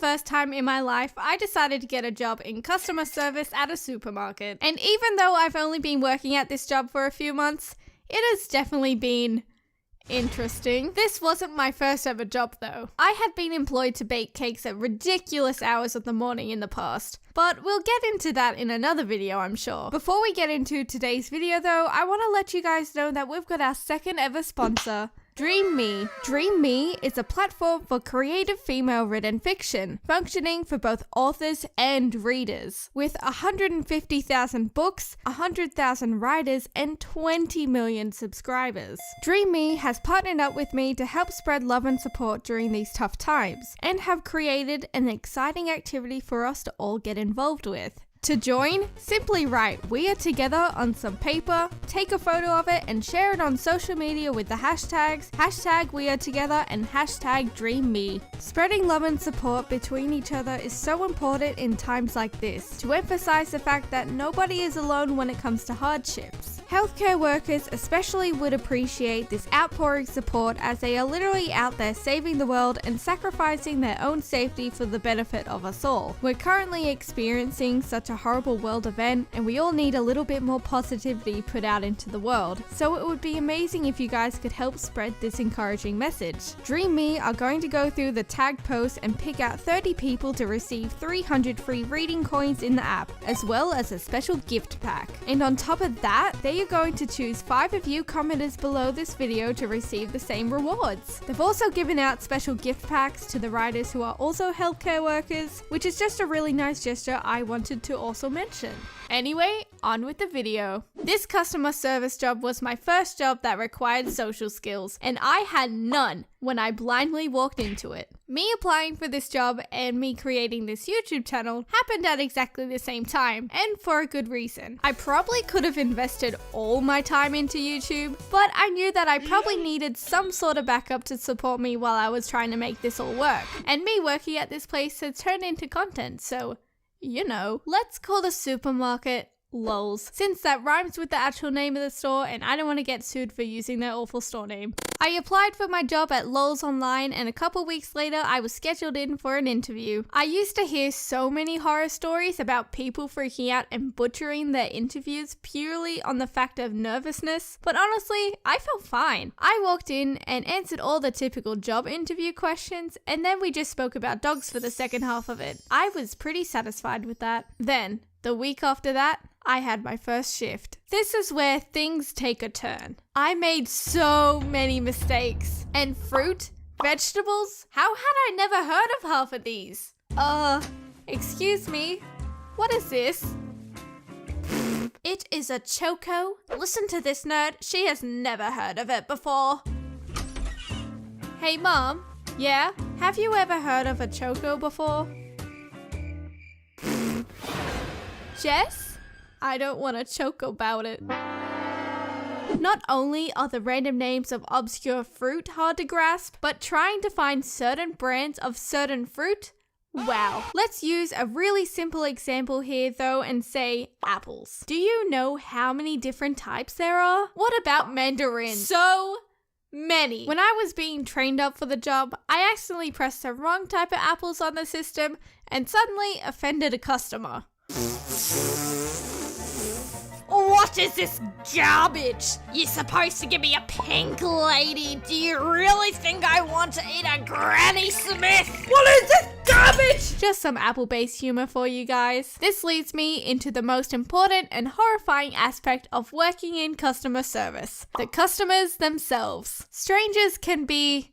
first time in my life, I decided to get a job in customer service at a supermarket. And even though I've only been working at this job for a few months, it has definitely been interesting. This wasn't my first ever job though. I had been employed to bake cakes at ridiculous hours of the morning in the past, but we'll get into that in another video, I'm sure. Before we get into today's video though, I want to let you guys know that we've got our second ever sponsor, Dream Me. Dream Me is a platform for creative female-written fiction, functioning for both authors and readers. With 150,000 books, 100,000 writers, and 20 million subscribers. Dream Me has partnered up with me to help spread love and support during these tough times, and have created an exciting activity for us to all get involved with. To join, simply write "We Are Together" on some paper, take a photo of it, and share it on social media with the hashtags #WeAreTogether and #DreamMe. Spreading love and support between each other is so important in times like this, to emphasize the fact that nobody is alone when it comes to hardships. Healthcare workers especially would appreciate this outpouring support, as they are literally out there saving the world and sacrificing their own safety for the benefit of us all. We're currently experiencing such a horrible world event, and we all need a little bit more positivity put out into the world, so it would be amazing if you guys could help spread this encouraging message. Dream Me are going to go through the tagged posts and pick out 30 people to receive 300 free reading coins in the app, as well as a special gift pack. And on top of that, they are going to choose 5 of you commenters below this video to receive the same rewards. They've also given out special gift packs to the writers who are also healthcare workers, which is just a really nice gesture I wanted to also mention. Anyway, on with the video. This customer service job was my first job that required social skills, and I had none when I blindly walked into it. Me applying for this job and me creating this YouTube channel happened at exactly the same time, and for a good reason. I probably could have invested all my time into YouTube, but I knew that I probably needed some sort of backup to support me while I was trying to make this all work. And me working at this place had turned into content, so you know. Let's call the supermarket Lols, since that rhymes with the actual name of the store and I don't want to get sued for using their awful store name. I applied for my job at Lols online, and a couple weeks later I was scheduled in for an interview. I used to hear so many horror stories about people freaking out and butchering their interviews purely on the fact of nervousness, but honestly, I felt fine. I walked in and answered all the typical job interview questions, and then we just spoke about dogs for the second half of it. I was pretty satisfied with that. Then, the week after that, I had my first shift. This is where things take a turn. I made so many mistakes. And fruit? Vegetables? How had I never heard of half of these? Excuse me? What is this? It is a Choco. Listen to this nerd. She has never heard of it before. Hey Mom? Yeah? Have you ever heard of a Choco before? Jess? I don't want to choke about it. Not only are the random names of obscure fruit hard to grasp, but trying to find certain brands of certain fruit? Wow. Let's use a really simple example here though and say apples. Do you know how many different types there are? What about mandarins? So many. When I was being trained up for the job, I accidentally pressed the wrong type of apples on the system and suddenly offended a customer. What is this garbage? You're supposed to give me a pink lady. Do you really think I want to eat a Granny Smith? What is this garbage? Just some apple-based humor for you guys. This leads me into the most important and horrifying aspect of working in customer service. The customers themselves. Strangers can be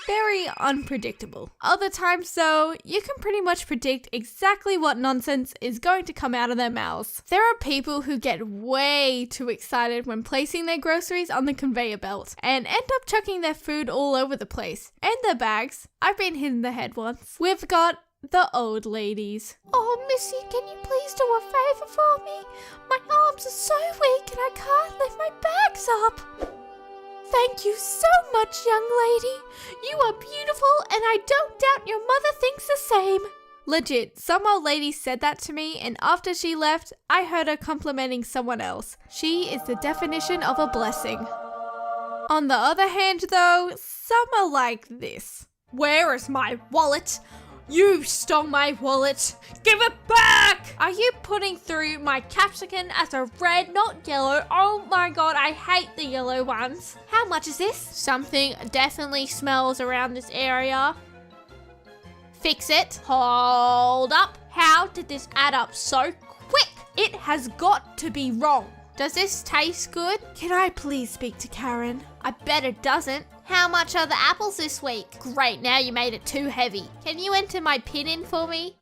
very unpredictable. Other times though, you can pretty much predict exactly what nonsense is going to come out of their mouths. There are people who get way too excited when placing their groceries on the conveyor belt and end up chucking their food all over the place. And their bags. I've been hit in the head once. We've got the old ladies. Oh, Missy, can you please do a favor for me? My arms are so weak and I can't lift my bags up. Thank you so much, young lady. You are beautiful, and I don't doubt your mother thinks the same. Legit, some old lady said that to me, and after she left, I heard her complimenting someone else. She is the definition of a blessing. On the other hand, though, some are like this. Where is my wallet? You stole my wallet. Give it back! Are you putting through my capsicum as a red, not yellow? Oh my god, I hate the yellow ones. How much is this? Something definitely smells around this area. Fix it. Hold up. How did this add up so quick? It has got to be wrong. Does this taste good? Can I please speak to Karen? I bet it doesn't. How much are the apples this week? Great, now you made it too heavy. Can you enter my PIN in for me?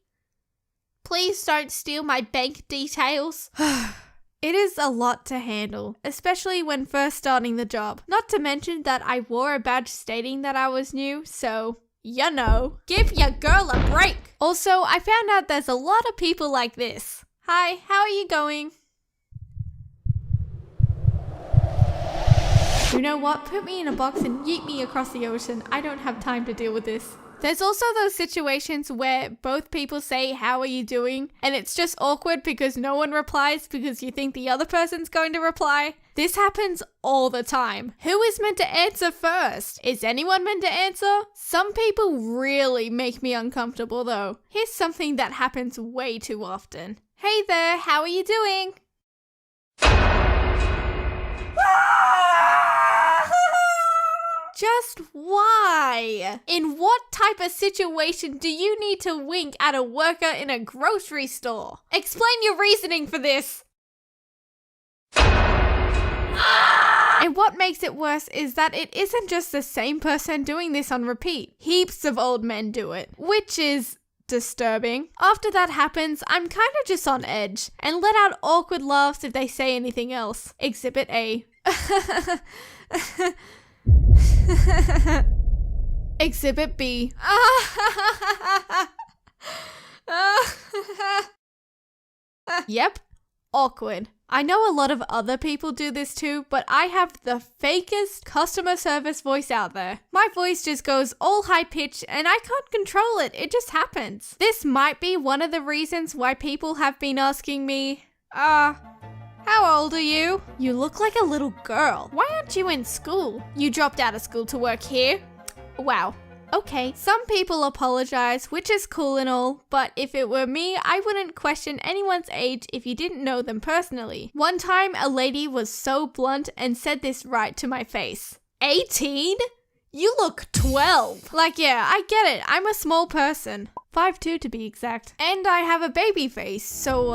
Please don't steal my bank details. It is a lot to handle, especially when first starting the job. Not to mention that I wore a badge stating that I was new, so you know. Give your girl a break. Also, I found out there's a lot of people like this. Hi, how are you going? You know what? Put me in a box and yeet me across the ocean. I don't have time to deal with this. There's also those situations where both people say, how are you doing? And it's just awkward because no one replies because you think the other person's going to reply. This happens all the time. Who is meant to answer first? Is anyone meant to answer? Some people really make me uncomfortable though. Here's something that happens way too often. Hey there, how are you doing? Just why? In what type of situation do you need to wink at a worker in a grocery store? Explain your reasoning for this. And what makes it worse is that it isn't just the same person doing this on repeat. Heaps of old men do it, which is disturbing. After that happens, I'm kind of just on edge and let out awkward laughs if they say anything else. Exhibit A. Exhibit B. Yep, awkward. I know a lot of other people do this too, but I have the fakest customer service voice out there. My voice just goes all high pitched and I can't control it. It just happens. This might be one of the reasons why people have been asking me, how old are you? You look like a little girl. Why aren't you in school? You dropped out of school to work here? Wow. Okay, some people apologize, which is cool and all, but if it were me, I wouldn't question anyone's age if you didn't know them personally. One time, a lady was so blunt and said this right to my face. 18? You look 12. Like, yeah, I get it. I'm a small person. 5'2" to be exact. And I have a baby face, so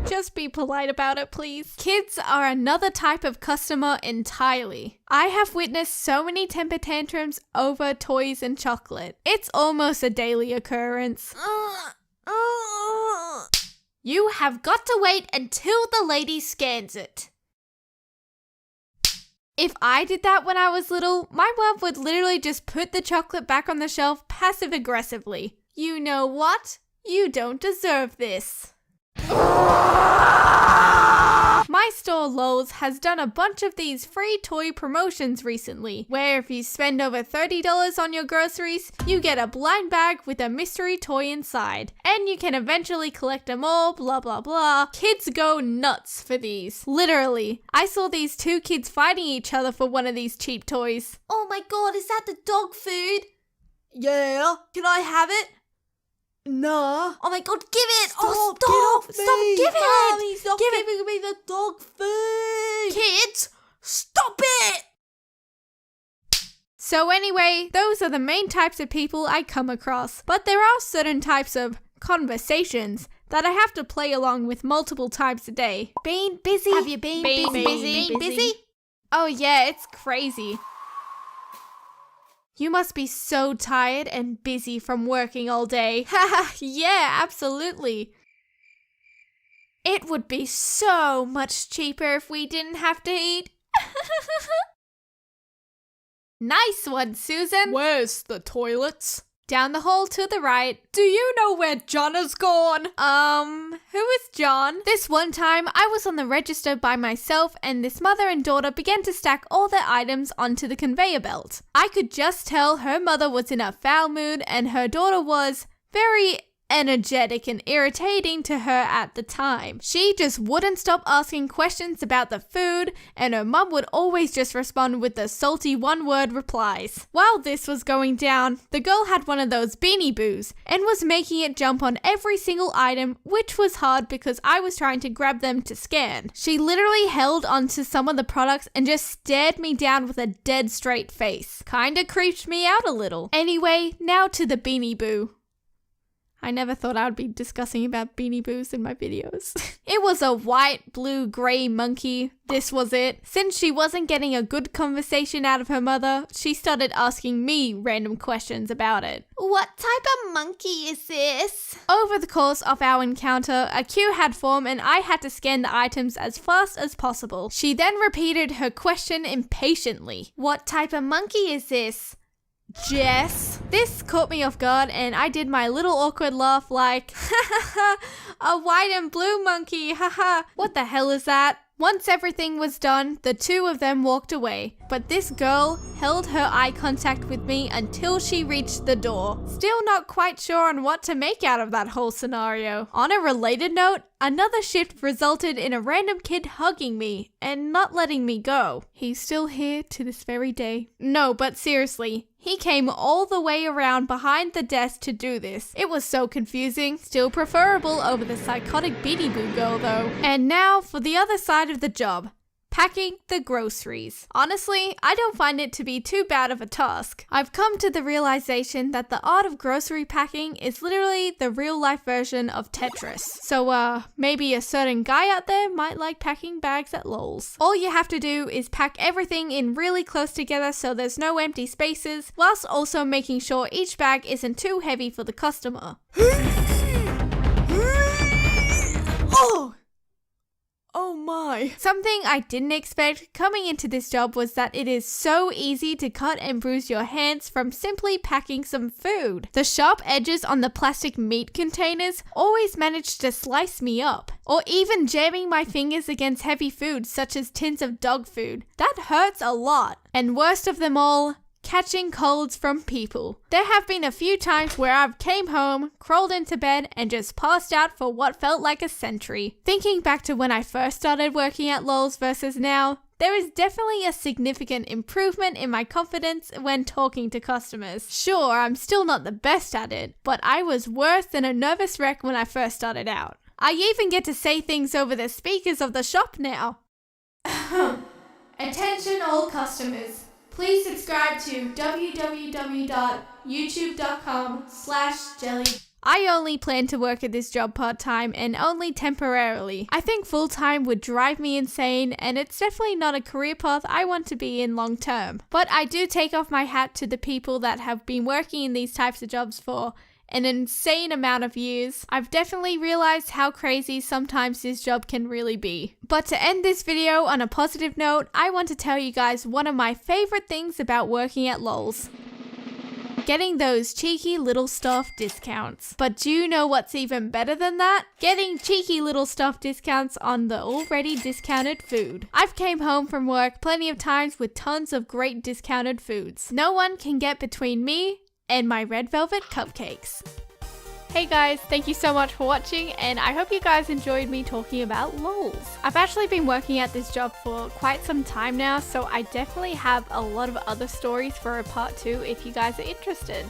just be polite about it, please. Kids are another type of customer entirely. I have witnessed so many temper tantrums over toys and chocolate. It's almost a daily occurrence. You have got to wait until the lady scans it. If I did that when I was little, my mom would literally just put the chocolate back on the shelf passive-aggressively. You know what? You don't deserve this. My store, Lols, has done a bunch of these free toy promotions recently, where if you spend over $30 on your groceries, you get a blind bag with a mystery toy inside, and you can eventually collect them all, blah blah blah. Kids go nuts for these. Literally. I saw these two kids fighting each other for one of these cheap toys. Oh my god, is that the dog food? Yeah, can I have it? Nah. Oh my god, give it! Stop, Oh, stop! get off Stop, me. give it! Mommy, stop Give it. giving me the dog food! Kids, stop it! So anyway, those are the main types of people I come across. But there are certain types of conversations that I have to play along with multiple times a day. Being busy. Have you been busy? Oh yeah, it's crazy. You must be so tired and busy from working all day. Haha, yeah, absolutely. It would be so much cheaper if we didn't have to eat. Nice one, Susan. Where's the toilets? Down the hall to the right. Do you know where John has gone? Who is John? This one time, I was on the register by myself and this mother and daughter began to stack all their items onto the conveyor belt. I could just tell her mother was in a foul mood and her daughter was very energetic and irritating to her at the time. She just wouldn't stop asking questions about the food, and her mum would always just respond with the salty one-word replies. While this was going down, the girl had one of those Beanie Boos and was making it jump on every single item, which was hard because I was trying to grab them to scan. She literally held onto some of the products and just stared me down with a dead straight face. Kinda creeped me out a little. Anyway, now to the Beanie Boo. I never thought I would be discussing about Beanie Boos in my videos. It was a white, blue, grey monkey. This was it. Since she wasn't getting a good conversation out of her mother, she started asking me random questions about it. What type of monkey is this? Over the course of our encounter, a queue had formed and I had to scan the items as fast as possible. She then repeated her question impatiently. What type of monkey is this? Jess. This caught me off guard and I did my little awkward laugh like, a white and blue monkey, haha. What the hell is that? Once everything was done, the two of them walked away, but this girl held her eye contact with me until she reached the door. Still not quite sure on what to make out of that whole scenario. On a related note, another shift resulted in a random kid hugging me and not letting me go. He's still here to this very day. No, but seriously, he came all the way around behind the desk to do this. It was so confusing. Still preferable over the psychotic Beanie Boo girl though. And now for the other side of the job. Packing the groceries. Honestly, I don't find it to be too bad of a task. I've come to the realization that the art of grocery packing is literally the real life version of Tetris. So maybe a certain guy out there might like packing bags at Lols. All you have to do is pack everything in really close together so there's no empty spaces, whilst also making sure each bag isn't too heavy for the customer. Oh my. Something I didn't expect coming into this job was that it is so easy to cut and bruise your hands from simply packing some food. The sharp edges on the plastic meat containers always manage to slice me up. Or even jamming my fingers against heavy food such as tins of dog food. That hurts a lot. And worst of them all, catching colds from people. There have been a few times where I've came home, crawled into bed, and just passed out for what felt like a century. Thinking back to when I first started working at Lols versus now, there is definitely a significant improvement in my confidence when talking to customers. Sure, I'm still not the best at it, but I was worse than a nervous wreck when I first started out. I even get to say things over the speakers of the shop now. Attention all customers. Please subscribe to www.youtube.com/jelly. I only plan to work at this job part-time and only temporarily. I think full-time would drive me insane and it's definitely not a career path I want to be in long-term. But I do take off my hat to the people that have been working in these types of jobs for an insane amount of years. I've definitely realized how crazy sometimes this job can really be. But to end this video on a positive note, I want to tell you guys one of my favorite things about working at Lols. Getting those cheeky little stuff discounts. But do you know what's even better than that? Getting cheeky little stuff discounts on the already discounted food. I've came home from work plenty of times with tons of great discounted foods. No one can get between me and my red velvet cupcakes. Hey guys, thank you so much for watching and I hope you guys enjoyed me talking about Lols. I've actually been working at this job for quite some time now, so I definitely have a lot of other stories for a part 2 if you guys are interested.